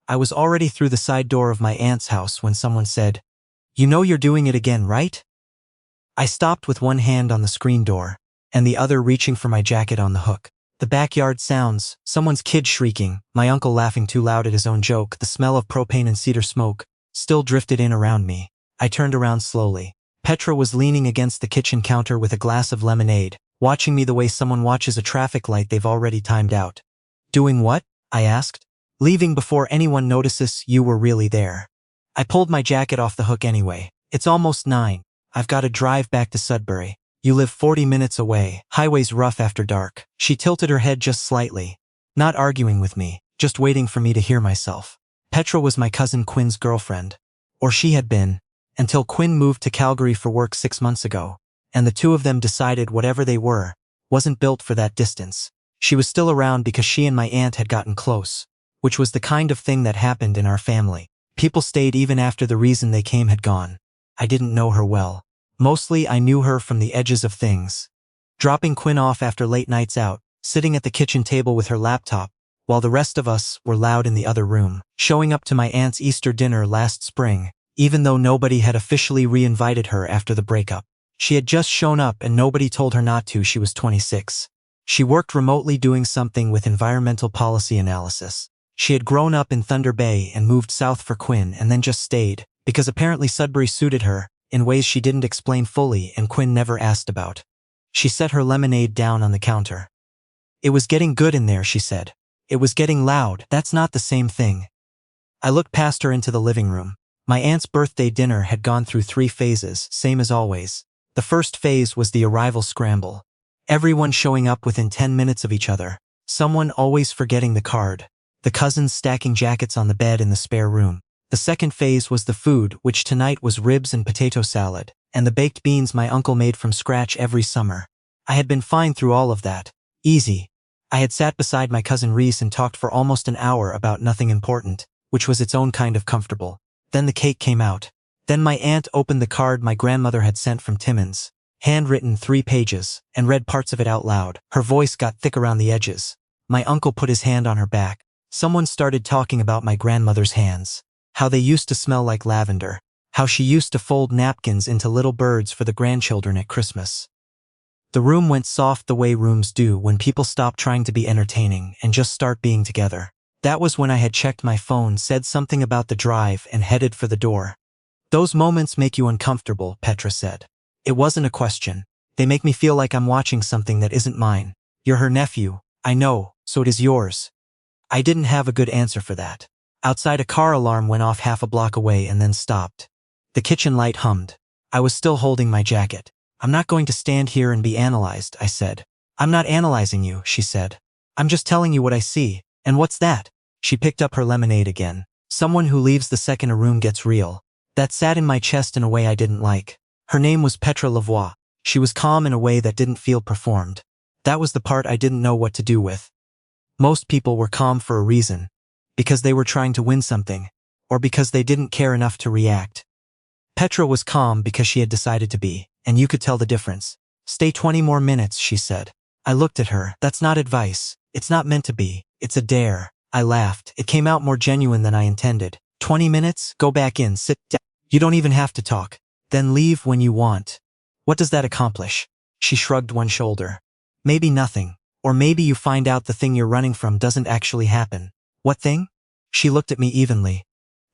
I was already through the side door of my aunt's house when someone said, "You know you're doing it again, right?" I stopped with one hand on the screen door, and the other reaching for my jacket on the hook. The backyard sounds, someone's kid shrieking, my uncle laughing too loud at his own joke, the smell of propane and cedar smoke, still drifted in around me. I turned around slowly. Petra was leaning against the kitchen counter with a glass of lemonade, watching me the way someone watches a traffic light they've already timed out. "Doing what?" I asked. "Leaving before anyone notices you were really there." I pulled my jacket off the hook anyway. "It's almost 9. I've got to drive back to Sudbury. You live 40 minutes away. Highway's rough after dark." She tilted her head just slightly, not arguing with me, just waiting for me to hear myself. Petra was my cousin Quinn's girlfriend. Or she had been, until Quinn moved to Calgary for work 6 months ago, and the two of them decided whatever they were wasn't built for that distance. She was still around because she and my aunt had gotten close, which was the kind of thing that happened in our family. People stayed even after the reason they came had gone. I didn't know her well. Mostly I knew her from the edges of things. Dropping Quinn off after late nights out, sitting at the kitchen table with her laptop, while the rest of us were loud in the other room. Showing up to my aunt's Easter dinner last spring, even though nobody had officially re-invited her after the breakup. She had just shown up and nobody told her not to. She was 26. She worked remotely doing something with environmental policy analysis. She had grown up in Thunder Bay and moved south for Quinn and then just stayed, because apparently Sudbury suited her, in ways she didn't explain fully and Quinn never asked about. She set her lemonade down on the counter. "It was getting good in there," she said. "It was getting loud." "That's not the same thing." I looked past her into the living room. My aunt's birthday dinner had gone through 3 phases, same as always. The first phase was the arrival scramble. Everyone showing up within 10 minutes of each other. Someone always forgetting the card. The cousins stacking jackets on the bed in the spare room. The second phase was the food, which tonight was ribs and potato salad, and the baked beans my uncle made from scratch every summer. I had been fine through all of that. Easy. I had sat beside my cousin Reese and talked for almost an hour about nothing important, which was its own kind of comfortable. Then the cake came out. Then my aunt opened the card my grandmother had sent from Timmins, handwritten 3 pages, and read parts of it out loud. Her voice got thick around the edges. My uncle put his hand on her back. Someone started talking about my grandmother's hands. How they used to smell like lavender. How she used to fold napkins into little birds for the grandchildren at Christmas. The room went soft the way rooms do when people stop trying to be entertaining and just start being together. That was when I had checked my phone, said something about the drive, and headed for the door. "Those moments make you uncomfortable," Petra said. It wasn't a question. "They make me feel like I'm watching something that isn't mine." "You're her nephew." "I know, so it is yours." I didn't have a good answer for that. Outside, a car alarm went off half a block away and then stopped. The kitchen light hummed. I was still holding my jacket. "I'm not going to stand here and be analyzed," I said. "I'm not analyzing you," she said. "I'm just telling you what I see." "And what's that?" She picked up her lemonade again. "Someone who leaves the second a room gets real." That sat in my chest in a way I didn't like. Her name was Petra Lavoie. She was calm in a way that didn't feel performed. That was the part I didn't know what to do with. Most people were calm for a reason. Because they were trying to win something, or because they didn't care enough to react. Petra was calm because she had decided to be, and you could tell the difference. "Stay 20 more minutes," she said. I looked at her. "That's not advice. It's not meant to be. It's a dare." I laughed. It came out more genuine than I intended. 20 minutes? Go back in, sit down. You don't even have to talk. Then leave when you want. What does that accomplish? She shrugged one shoulder. Maybe nothing. Or maybe you find out the thing you're running from doesn't actually happen. What thing? She looked at me evenly.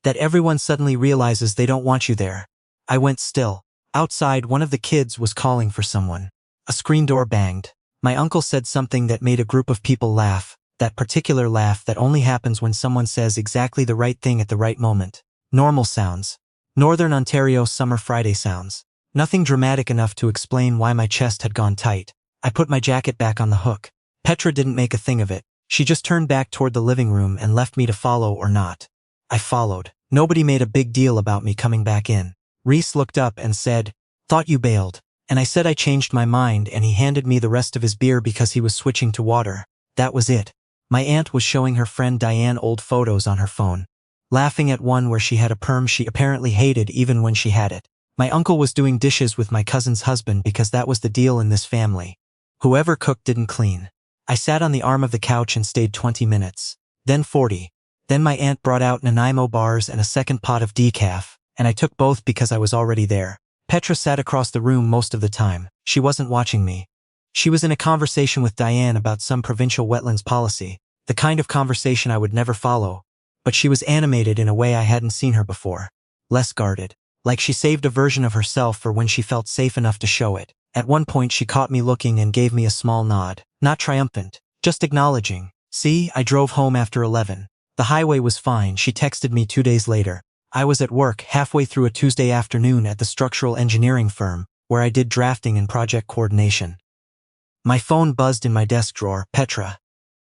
That everyone suddenly realizes they don't want you there. I went still. Outside, one of the kids was calling for someone. A screen door banged. My uncle said something that made a group of people laugh. That particular laugh that only happens when someone says exactly the right thing at the right moment. Normal sounds. Northern Ontario summer Friday sounds. Nothing dramatic enough to explain why my chest had gone tight. I put my jacket back on the hook. Petra didn't make a thing of it. She just turned back toward the living room and left me to follow or not. I followed. Nobody made a big deal about me coming back in. Reese looked up and said, "Thought you bailed." And I said I changed my mind, and he handed me the rest of his beer because he was switching to water. That was it. My aunt was showing her friend Diane old photos on her phone, laughing at one where she had a perm she apparently hated even when she had it. My uncle was doing dishes with my cousin's husband because that was the deal in this family. Whoever cooked didn't clean. I sat on the arm of the couch and stayed 20 minutes. Then 40. Then my aunt brought out Nanaimo bars and a second pot of decaf, and I took both because I was already there. Petra sat across the room most of the time. She wasn't watching me. She was in a conversation with Diane about some provincial wetlands policy, the kind of conversation I would never follow, but she was animated in a way I hadn't seen her before. Less guarded. Like she saved a version of herself for when she felt safe enough to show it. At one point she caught me looking and gave me a small nod. Not triumphant, just acknowledging. See, I drove home after 11. The highway was fine, she texted me 2 days later. I was at work halfway through a Tuesday afternoon at the structural engineering firm, where I did drafting and project coordination. My phone buzzed in my desk drawer. Petra.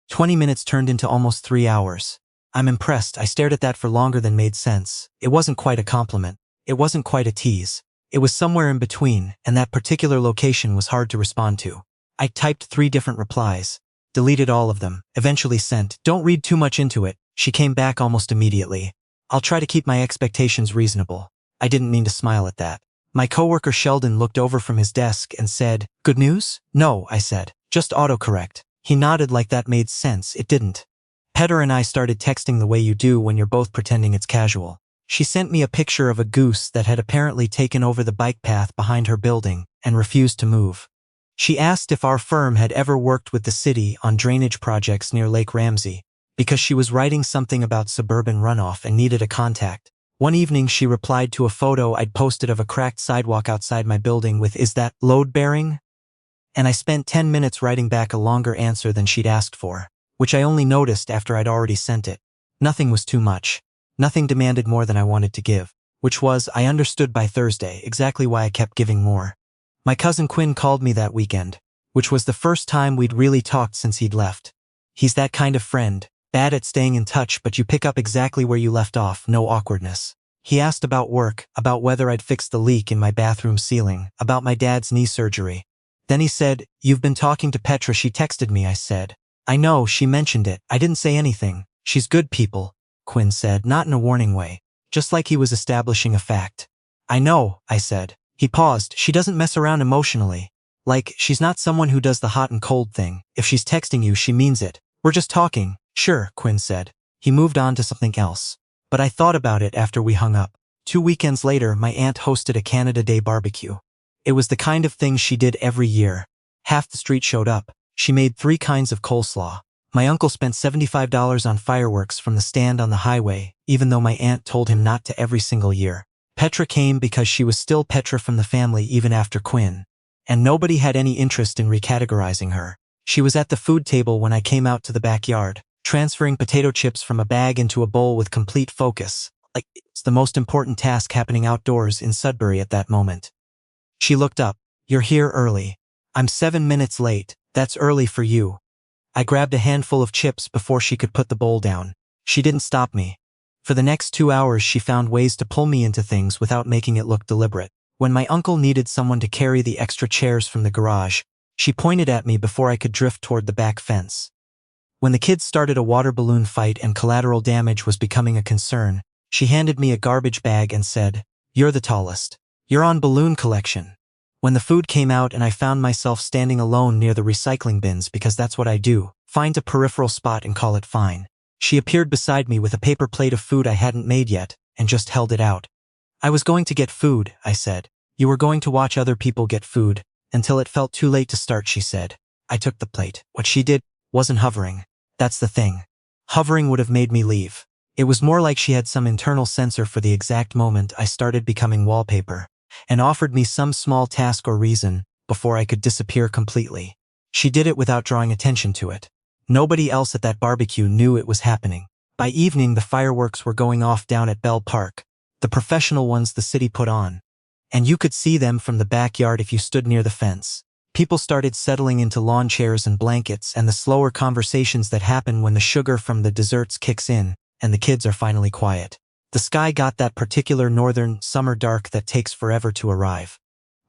20 minutes turned into almost 3 hours. I'm impressed. I stared at that for longer than made sense. It wasn't quite a compliment. It wasn't quite a tease. It was somewhere in between, and that particular location was hard to respond to. I typed 3 different replies, deleted all of them, eventually sent. Don't read too much into it. She came back almost immediately. I'll try to keep my expectations reasonable. I didn't mean to smile at that. My coworker Sheldon looked over from his desk and said, "Good news?" "No," I said. "Just autocorrect." He nodded like that made sense. It didn't. Petra and I started texting the way you do when you're both pretending it's casual. She sent me a picture of a goose that had apparently taken over the bike path behind her building and refused to move. She asked if our firm had ever worked with the city on drainage projects near Lake Ramsey, because she was writing something about suburban runoff and needed a contact. One evening she replied to a photo I'd posted of a cracked sidewalk outside my building with, "Is that load-bearing?" And I spent 10 minutes writing back a longer answer than she'd asked for, which I only noticed after I'd already sent it. Nothing was too much. Nothing demanded more than I wanted to give, which was, I understood by Thursday, exactly why I kept giving more. My cousin Quinn called me that weekend, which was the first time we'd really talked since he'd left. He's that kind of friend, bad at staying in touch, but you pick up exactly where you left off, no awkwardness. He asked about work, about whether I'd fixed the leak in my bathroom ceiling, about my dad's knee surgery. Then he said, "You've been talking to Petra, she texted me," I said. "I know, she mentioned it." I didn't say anything. "She's good people," Quinn said, not in a warning way, just like he was establishing a fact. "I know," I said. He paused. "She doesn't mess around emotionally. Like, she's not someone who does the hot and cold thing. If she's texting you, she means it. We're just talking." "Sure," Quinn said. He moved on to something else. But I thought about it after we hung up. 2 weekends later, my aunt hosted a Canada Day barbecue. It was the kind of thing she did every year. Half the street showed up. She made 3 kinds of coleslaw. My uncle spent $75 on fireworks from the stand on the highway, even though my aunt told him not to every single year. Petra came because she was still Petra from the family even after Quinn. And nobody had any interest in recategorizing her. She was at the food table when I came out to the backyard, transferring potato chips from a bag into a bowl with complete focus, like it's the most important task happening outdoors in Sudbury at that moment. She looked up. "You're here early." "I'm 7 minutes late. That's early for you." I grabbed a handful of chips before she could put the bowl down. She didn't stop me. For the next 2 hours she found ways to pull me into things without making it look deliberate. When my uncle needed someone to carry the extra chairs from the garage, she pointed at me before I could drift toward the back fence. When the kids started a water balloon fight and collateral damage was becoming a concern, she handed me a garbage bag and said, "You're the tallest. You're on balloon collection." When the food came out and I found myself standing alone near the recycling bins because that's what I do, find a peripheral spot and call it fine. She appeared beside me with a paper plate of food I hadn't made yet, and just held it out. "I was going to get food," I said. "You were going to watch other people get food, until it felt too late to start," she said. I took the plate. What she did wasn't hovering. That's the thing. Hovering would have made me leave. It was more like she had some internal sensor for the exact moment I started becoming wallpaper, and offered me some small task or reason before I could disappear completely. She did it without drawing attention to it. Nobody else at that barbecue knew it was happening. By evening, the fireworks were going off down at Bell Park, the professional ones the city put on. And you could see them from the backyard if you stood near the fence. People started settling into lawn chairs and blankets and the slower conversations that happen when the sugar from the desserts kicks in and the kids are finally quiet. The sky got that particular northern summer dark that takes forever to arrive.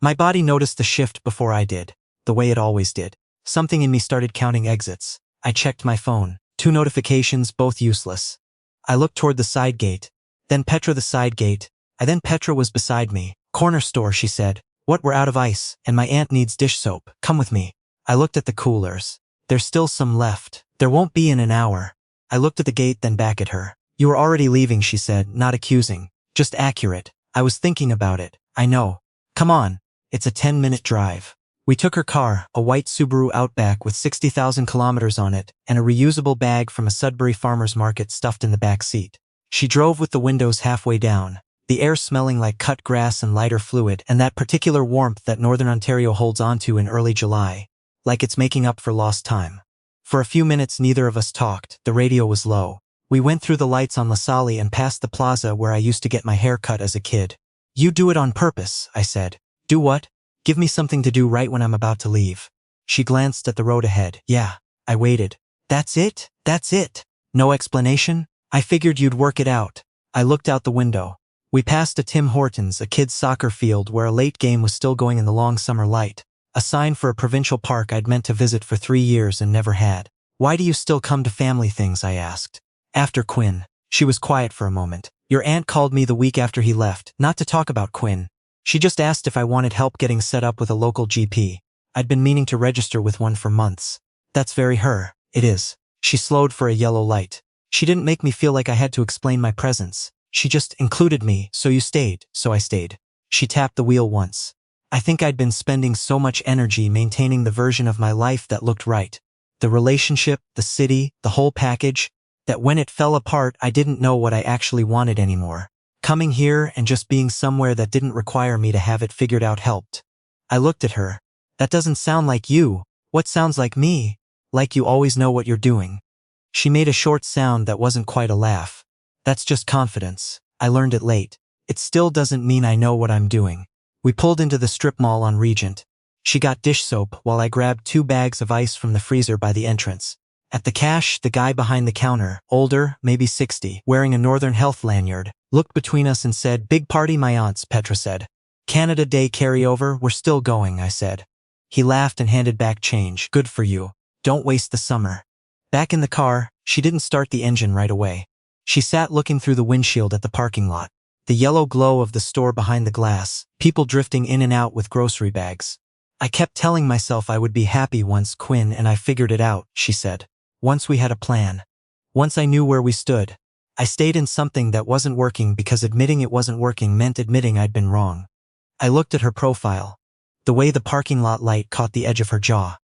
My body noticed the shift before I did, the way it always did. Something in me started counting exits. I checked my phone. 2 notifications, both useless. I looked toward the side gate. Then Petra the side gate. Then Petra was beside me. "Corner store," she said. "What, we're out of ice, and my aunt needs dish soap. Come with me." I looked at the coolers. "There's still some left. There won't be in an hour." I looked at the gate, then back at her. You were already leaving, she said, not accusing, just accurate. I was thinking about it. I know. Come on. It's a 10-minute drive. We took her car, a white Subaru Outback with 60,000 kilometers on it, and a reusable bag from a Sudbury farmer's market stuffed in the back seat. She drove with the windows halfway down, the air smelling like cut grass and lighter fluid, and that particular warmth that Northern Ontario holds onto in early July, like it's making up for lost time. For a few minutes neither of us talked. The radio was low. We went through the lights on LaSalle and past the plaza where I used to get my hair cut as a kid. You do it on purpose, I said. Do what? Give me something to do right when I'm about to leave. She glanced at the road ahead. Yeah. I waited. That's it? That's it? No explanation? I figured you'd work it out. I looked out the window. We passed a Tim Hortons, a kid's soccer field where a late game was still going in the long summer light. A sign for a provincial park I'd meant to visit for 3 years and never had. Why do you still come to family things? I asked. After Quinn. She was quiet for a moment. Your aunt called me the week after he left, not to talk about Quinn. She just asked if I wanted help getting set up with a local GP. I'd been meaning to register with one for months. That's very her. It is. She slowed for a yellow light. She didn't make me feel like I had to explain my presence. She just included me, so you stayed, so I stayed. She tapped the wheel once. I think I'd been spending so much energy maintaining the version of my life that looked right. The relationship, the city, the whole package, that when it fell apart I didn't know what I actually wanted anymore. Coming here and just being somewhere that didn't require me to have it figured out helped. I looked at her. That doesn't sound like you. What sounds like me? Like you always know what you're doing. She made a short sound that wasn't quite a laugh. That's just confidence. I learned it late. It still doesn't mean I know what I'm doing. We pulled into the strip mall on Regent. She got dish soap while I grabbed 2 bags of ice from the freezer by the entrance. At the cash, the guy behind the counter, older, maybe 60, wearing a Northern Health lanyard, looked between us and said, "Big party, my aunts," Petra said. "Canada Day carryover, we're still going," I said. He laughed and handed back change. "Good for you. Don't waste the summer." Back in the car, she didn't start the engine right away. She sat looking through the windshield at the parking lot. The yellow glow of the store behind the glass, people drifting in and out with grocery bags. "I kept telling myself I would be happy once Quinn and I figured it out," she said. "Once we had a plan. Once I knew where we stood. I stayed in something that wasn't working because admitting it wasn't working meant admitting I'd been wrong." I looked at her profile. The way the parking lot light caught the edge of her jaw.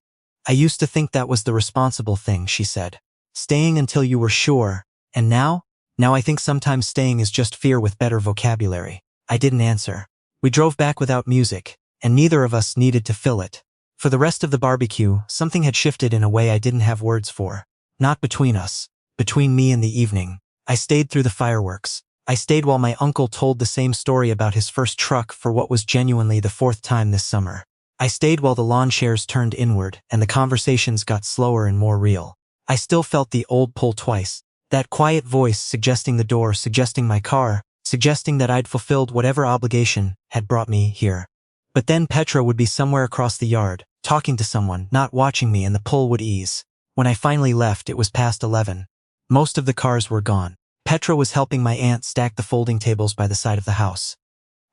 "I used to think that was the responsible thing," she said. "Staying until you were sure. And now? Now I think sometimes staying is just fear with better vocabulary." I didn't answer. We drove back without music, and neither of us needed to fill it. For the rest of the barbecue, something had shifted in a way I didn't have words for. Not between us. Between me and the evening. I stayed through the fireworks. I stayed while my uncle told the same story about his first truck for what was genuinely the 4th time this summer. I stayed while the lawn chairs turned inward and the conversations got slower and more real. I still felt the old pull twice. That quiet voice suggesting the door, suggesting my car, suggesting that I'd fulfilled whatever obligation had brought me here. But then Petra would be somewhere across the yard, talking to someone, not watching me, and the pull would ease. When I finally left, it was past 11. Most of the cars were gone. Petra was helping my aunt stack the folding tables by the side of the house.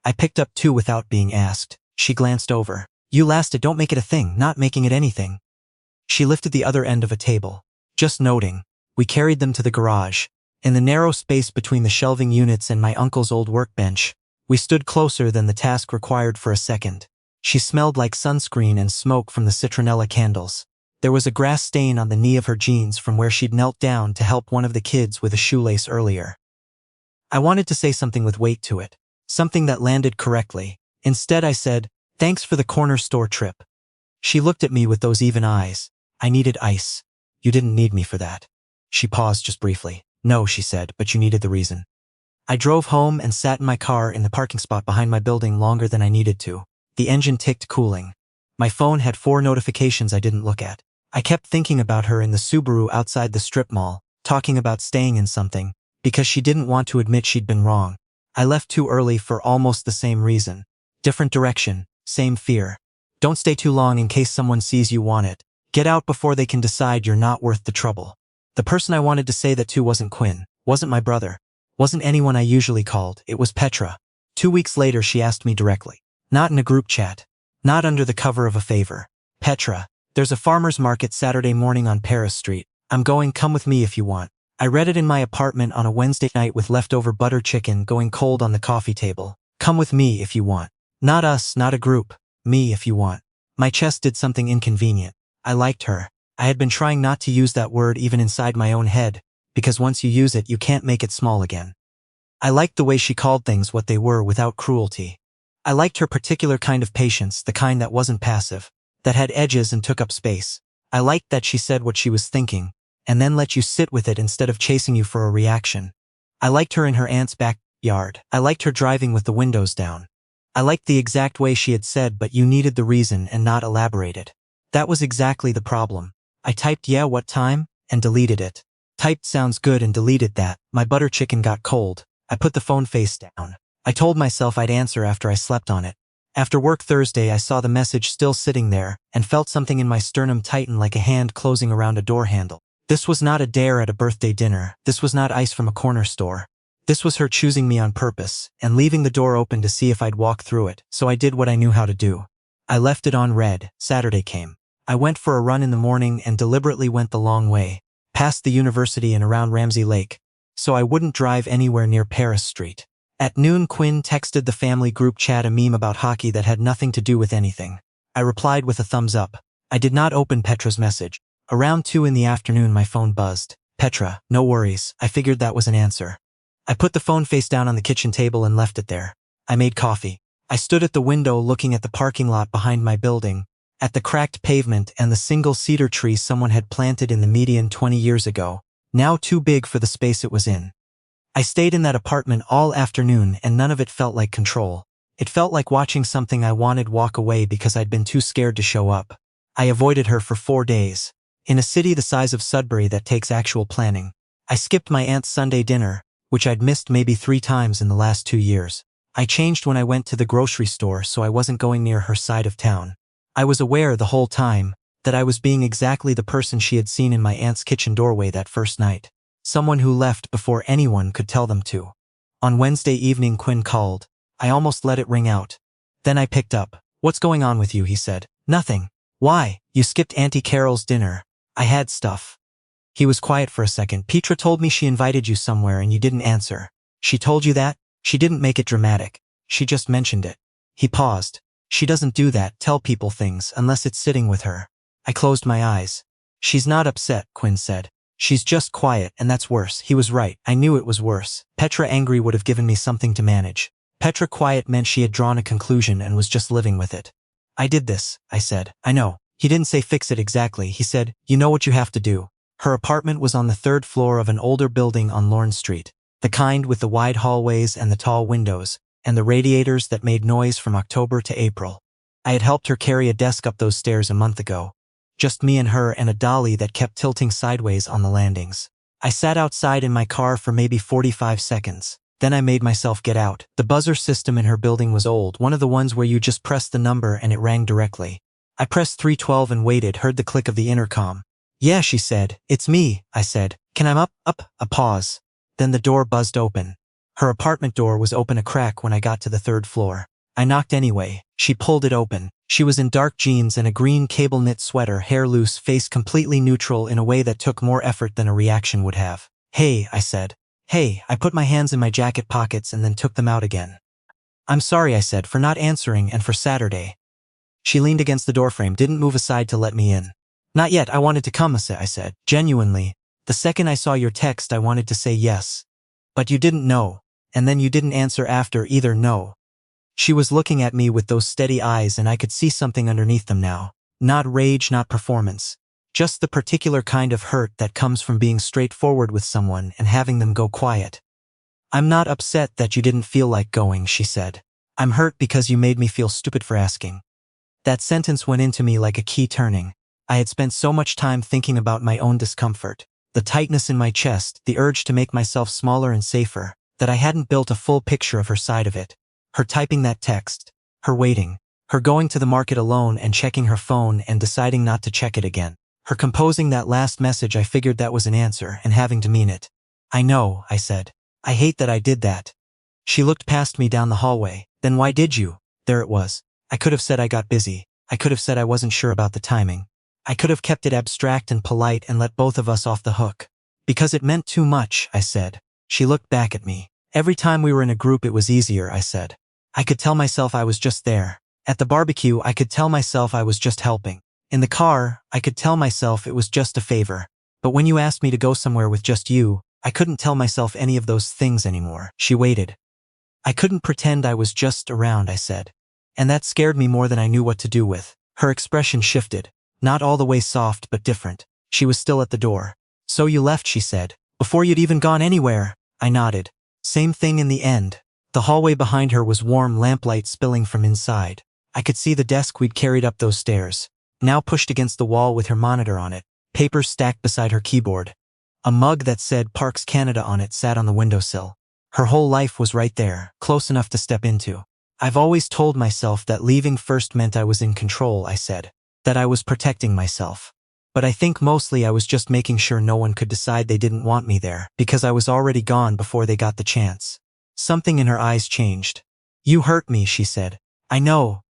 I picked up 2 without being asked. She glanced over. "You lasted, don't make it a thing, not making it anything." She lifted the other end of a table. Just noting. We carried them to the garage. In the narrow space between the shelving units and my uncle's old workbench, we stood closer than the task required for a second. She smelled like sunscreen and smoke from the citronella candles. There was a grass stain on the knee of her jeans from where she'd knelt down to help one of the kids with a shoelace earlier. I wanted to say something with weight to it. Something that landed correctly. Instead I said, "Thanks for the corner store trip." She looked at me with those even eyes. "I needed ice. You didn't need me for that." She paused just briefly. "No," she said, "but you needed the reason." I drove home and sat in my car in the parking spot behind my building longer than I needed to. The engine ticked, cooling. My phone had 4 notifications I didn't look at. I kept thinking about her in the Subaru outside the strip mall, talking about staying in something, because she didn't want to admit she'd been wrong. I left too early for almost the same reason. Different direction, same fear. Don't stay too long in case someone sees you want it. Get out before they can decide you're not worth the trouble. The person I wanted to say that to wasn't Quinn, wasn't my brother, wasn't anyone I usually called, it was Petra. 2 weeks later she asked me directly. Not in a group chat. Not under the cover of a favor. "Petra, there's a farmer's market Saturday morning on Paris Street. I'm going, come with me if you want." I read it in my apartment on a Wednesday night with leftover butter chicken going cold on the coffee table. Come with me if you want. Not us, not a group. Me if you want. My chest did something inconvenient. I liked her. I had been trying not to use that word even inside my own head, because once you use it you can't make it small again. I liked the way she called things what they were without cruelty. I liked her particular kind of patience, the kind that wasn't passive, that had edges and took up space. I liked that she said what she was thinking, and then let you sit with it instead of chasing you for a reaction. I liked her in her aunt's backyard. I liked her driving with the windows down. I liked the exact way she had said but you needed the reason and not elaborated. That was exactly the problem. I typed yeah what time, and deleted it. Typed sounds good and deleted that. My butter chicken got cold. I put the phone face down. I told myself I'd answer after I slept on it. After work Thursday I saw the message still sitting there, and felt something in my sternum tighten like a hand closing around a door handle. This was not a dare at a birthday dinner. This was not ice from a corner store. This was her choosing me on purpose, and leaving the door open to see if I'd walk through it, so I did what I knew how to do. I left it on red. Saturday came. I went for a run in the morning and deliberately went the long way, past the university and around Ramsey Lake, so I wouldn't drive anywhere near Paris Street. At noon Quinn texted the family group chat a meme about hockey that had nothing to do with anything. I replied with a thumbs up. I did not open Petra's message. Around 2 in the afternoon my phone buzzed. Petra, no worries, I figured that was an answer. I put the phone face down on the kitchen table and left it there. I made coffee. I stood at the window looking at the parking lot behind my building, at the cracked pavement and the single cedar tree someone had planted in the median 20 years ago, now too big for the space it was in. I stayed in that apartment all afternoon and none of it felt like control. It felt like watching something I wanted walk away because I'd been too scared to show up. I avoided her for 4 days. In a city the size of Sudbury that takes actual planning. I skipped my aunt's Sunday dinner, which I'd missed maybe 3 times in the last 2 years. I changed when I went to the grocery store so I wasn't going near her side of town. I was aware the whole time that I was being exactly the person she had seen in my aunt's kitchen doorway that first night. Someone who left before anyone could tell them to. On Wednesday evening Quinn called. I almost let it ring out. Then I picked up. What's going on with you, he said. Nothing. Why? You skipped Auntie Carol's dinner. I had stuff. He was quiet for a second. Petra told me she invited you somewhere and you didn't answer. She told you that? She didn't make it dramatic. She just mentioned it. He paused. She doesn't do that, tell people things, unless it's sitting with her. I closed my eyes. She's not upset, Quinn said. She's just quiet, and that's worse. He was right. I knew it was worse. Petra angry would have given me something to manage. Petra quiet meant she had drawn a conclusion and was just living with it. I did this, I said. I know. He didn't say fix it exactly. He said, you know what you have to do. Her apartment was on the 3rd floor of an older building on Lorne Street. The kind with the wide hallways and the tall windows, and the radiators that made noise from October to April. I had helped her carry a desk up those stairs a month ago. Just me and her and a dolly that kept tilting sideways on the landings. I sat outside in my car for maybe 45 seconds. Then I made myself get out. The buzzer system in her building was old, one of the ones where you just pressed the number and it rang directly. I pressed 312 and waited, heard the click of the intercom. Yeah, she said. It's me, I said. Can I up? A pause. Then the door buzzed open. Her apartment door was open a crack when I got to the 3rd floor. I knocked anyway. She pulled it open. She was in dark jeans and a green cable knit sweater, hair loose, face completely neutral in a way that took more effort than a reaction would have. Hey, I said. Hey, I put my hands in my jacket pockets and then took them out again. I'm sorry, I said, for not answering and for Saturday. She leaned against the doorframe, didn't move aside to let me in. Not yet, I wanted to come, I said. Genuinely. The second I saw your text I wanted to say yes. But you didn't know. And then you didn't answer after either, no. She was looking at me with those steady eyes and I could see something underneath them now. Not rage, not performance. Just the particular kind of hurt that comes from being straightforward with someone and having them go quiet. I'm not upset that you didn't feel like going, she said. I'm hurt because you made me feel stupid for asking. That sentence went into me like a key turning. I had spent so much time thinking about my own discomfort, the tightness in my chest, the urge to make myself smaller and safer, that I hadn't built a full picture of her side of it. Her typing that text, her waiting, her going to the market alone and checking her phone and deciding not to check it again. Her composing that last message, I figured that was an answer and having to mean it. I know, I said. I hate that I did that. She looked past me down the hallway. Then why did you? There it was. I could have said I got busy. I could have said I wasn't sure about the timing. I could have kept it abstract and polite and let both of us off the hook. Because it meant too much, I said. She looked back at me. Every time we were in a group it was easier, I said. I could tell myself I was just there. At the barbecue, I could tell myself I was just helping. In the car, I could tell myself it was just a favor. But when you asked me to go somewhere with just you, I couldn't tell myself any of those things anymore. She waited. I couldn't pretend I was just around, I said. And that scared me more than I knew what to do with. Her expression shifted. Not all the way soft, but different. She was still at the door. So you left, she said. Before you'd even gone anywhere. I nodded. Same thing in the end. The hallway behind her was warm lamplight spilling from inside. I could see the desk we'd carried up those stairs, now pushed against the wall with her monitor on it, papers stacked beside her keyboard. A mug that said Parks Canada on it sat on the windowsill. Her whole life was right there, close enough to step into. I've always told myself that leaving first meant I was in control, I said. That I was protecting myself. But I think mostly I was just making sure no one could decide they didn't want me there, because I was already gone before they got the chance. Something in her eyes changed. You hurt me, she said. I know.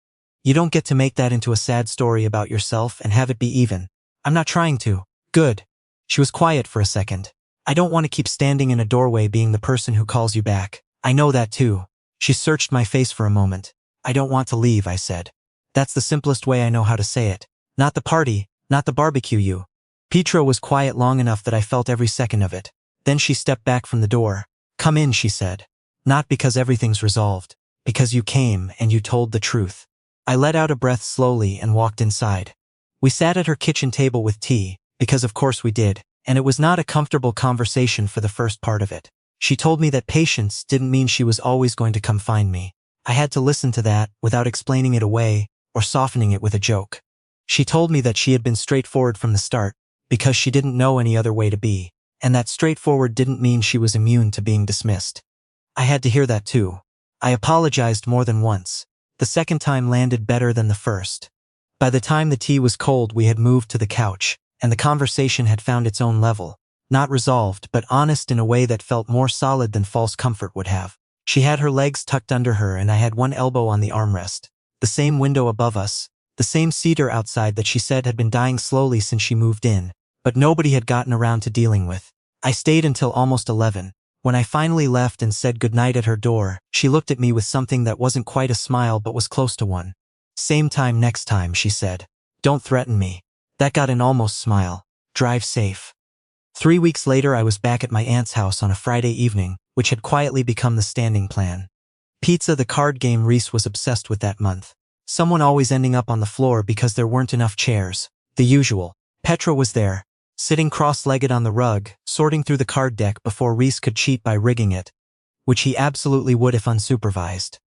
You don't get to make that into a sad story about yourself and have it be even. I'm not trying to. Good. She was quiet for a second. I don't want to keep standing in a doorway being the person who calls you back. I know that too. She searched my face for a moment. I don't want to leave, I said. That's the simplest way I know how to say it. Not the party, not the barbecue you. Petra was quiet long enough that I felt every second of it. Then she stepped back from the door. Come in, she said. Not because everything's resolved. Because you came and you told the truth. I let out a breath slowly and walked inside. We sat at her kitchen table with tea, because of course we did, and it was not a comfortable conversation for the first part of it. She told me that patience didn't mean she was always going to come find me. I had to listen to that without explaining it away or softening it with a joke. She told me that she had been straightforward from the start, because she didn't know any other way to be, and that straightforward didn't mean she was immune to being dismissed. I had to hear that too. I apologized more than once. The second time landed better than the first. By the time the tea was cold, we had moved to the couch, and the conversation had found its own level. Not resolved, but honest in a way that felt more solid than false comfort would have. She had her legs tucked under her and I had one elbow on the armrest. The same window above us, the same cedar outside that she said had been dying slowly since she moved in, but nobody had gotten around to dealing with. I stayed until almost 11. When I finally left and said goodnight at her door, she looked at me with something that wasn't quite a smile but was close to one. Same time next time, she said. Don't threaten me. That got an almost smile. Drive safe. 3 weeks later I was back at my aunt's house on a Friday evening, which had quietly become the standing plan. Pizza, the card game Reese was obsessed with that month. Someone always ending up on the floor because there weren't enough chairs. The usual. Petra was there, sitting cross-legged on the rug, sorting through the card deck before Reese could cheat by rigging it, which he absolutely would if unsupervised.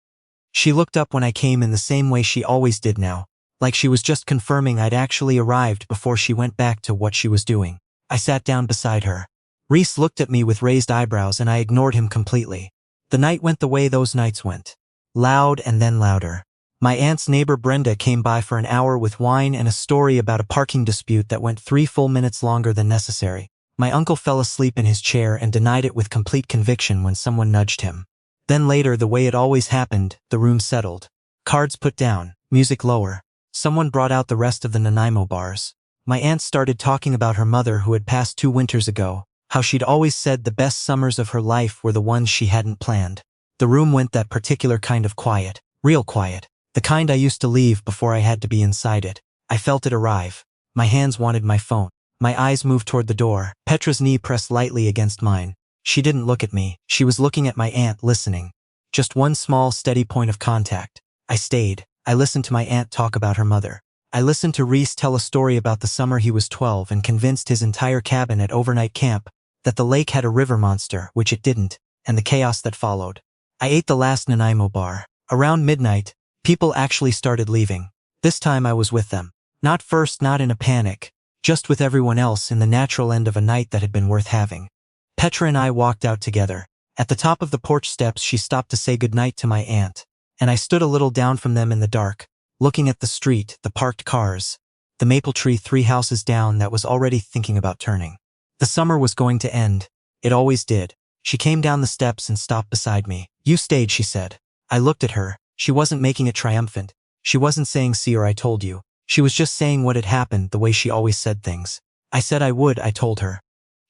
She looked up when I came in the same way she always did now, like she was just confirming I'd actually arrived before she went back to what she was doing. I sat down beside her. Reese looked at me with raised eyebrows and I ignored him completely. The night went the way those nights went. Loud and then louder. My aunt's neighbor Brenda came by for an hour with wine and a story about a parking dispute that went 3 full minutes longer than necessary. My uncle fell asleep in his chair and denied it with complete conviction when someone nudged him. Then later, the way it always happened, the room settled. Cards put down, music lower. Someone brought out the rest of the Nanaimo bars. My aunt started talking about her mother who had passed 2 winters ago, how she'd always said the best summers of her life were the ones she hadn't planned. The room went that particular kind of quiet, real quiet, the kind I used to leave before I had to be inside it. I felt it arrive. My hands wanted my phone. My eyes moved toward the door. Petra's knee pressed lightly against mine. She didn't look at me. She was looking at my aunt, listening. Just one small, steady point of contact. I stayed. I listened to my aunt talk about her mother. I listened to Reese tell a story about the summer he was 12 and convinced his entire cabin at overnight camp that the lake had a river monster, which it didn't, and the chaos that followed. I ate the last Nanaimo bar. Around midnight, people actually started leaving. This time I was with them. Not first, not in a panic, just with everyone else in the natural end of a night that had been worth having. Petra and I walked out together. At the top of the porch steps she stopped to say goodnight to my aunt, and I stood a little down from them in the dark, looking at the street, the parked cars, the maple tree 3 houses down that was already thinking about turning. The summer was going to end. It always did. She came down the steps and stopped beside me. You stayed, she said. I looked at her. She wasn't making it triumphant. She wasn't saying see or I told you. She was just saying what had happened the way she always said things. I said I would, I told her.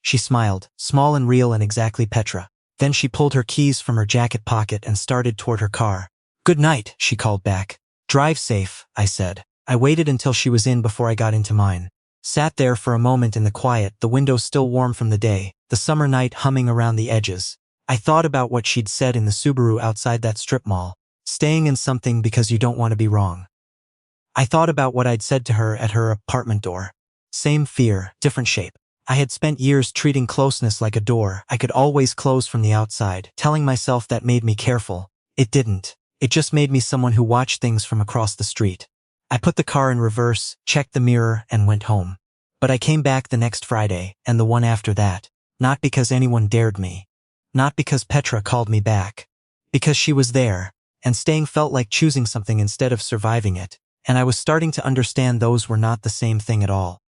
She smiled, small and real and exactly Petra. Then she pulled her keys from her jacket pocket and started toward her car. "Good night," she called back. "Drive safe," I said. I waited until she was in before I got into mine. Sat there for a moment in the quiet, the window still warm from the day, the summer night humming around the edges. I thought about what she'd said in the Subaru outside that strip mall. Staying in something because you don't want to be wrong. I thought about what I'd said to her at her apartment door. Same fear, different shape. I had spent years treating closeness like a door I could always close from the outside, telling myself that made me careful. It didn't. It just made me someone who watched things from across the street. I put the car in reverse, checked the mirror, and went home. But I came back the next Friday, and the one after that. Not because anyone dared me. Not because Petra called me back. Because she was there, and staying felt like choosing something instead of surviving it. And I was starting to understand those were not the same thing at all.